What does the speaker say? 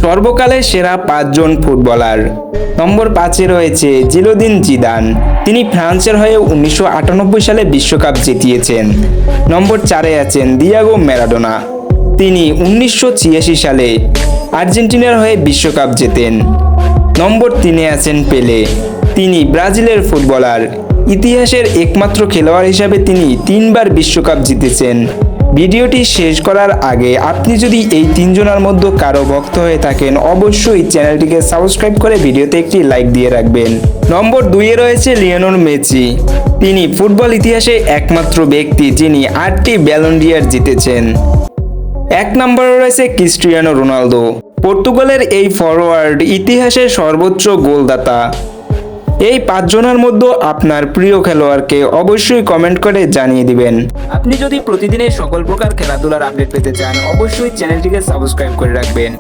সর্বকালের সেরা 5 জন ফুটবলার। নম্বর 5-এ রয়েছে জিনেদিন জিদান। তিনি ফ্রান্সের হয়ে 1998 সালে বিশ্বকাপ জিতিয়েছেন। নম্বর 4-এ আছেন দিয়েগো ম্যারাডোনা। তিনি 1986 সালে আর্জেন্টিনার হয়ে বিশ্বকাপ জেতেন। নম্বর 3-এ আছেন পেলে। তিনি ব্রাজিলের ফুটবলার। ইতিহাসের একমাত্র খেলোয়াড় হিসাবে তিনি 3বার বিশ্বকাপ জিতেছেন। ভিডিওটি শেষ করার আগে আপনি যদি এই 3 জনের মধ্যে কারো ভক্ত হয়ে থাকেন, অবশ্যই চ্যানেলটিকে সাবস্ক্রাইব করে ভিডিওতে একটি লাইক দিয়ে রাখবেন। নম্বর 2-এ রয়েছে লিওনেল মেসি। তিনি ফুটবল ইতিহাসে একমাত্র ব্যক্তি যিনি 8টি ব্যালন ডি'অর জিতেছেন। 1 নম্বরে রয়েছে ক্রিস্টিয়ানো রোনালদো। পর্তুগালের এই ফরওয়ার্ড ইতিহাসের সর্বোচ্চ গোলদাতা। এই 5 জনের মধ্যে আপনার প্রিয় খেলোয়াড়কে অবশ্যই কমেন্ট করে জানিয়ে দিবেন। আপনি যদি প্রতিদিনের সকল প্রকার খেলাধুলার আপডেট পেতে চান, অবশ্যই চ্যানেলটিকে সাবস্ক্রাইব করে রাখবেন।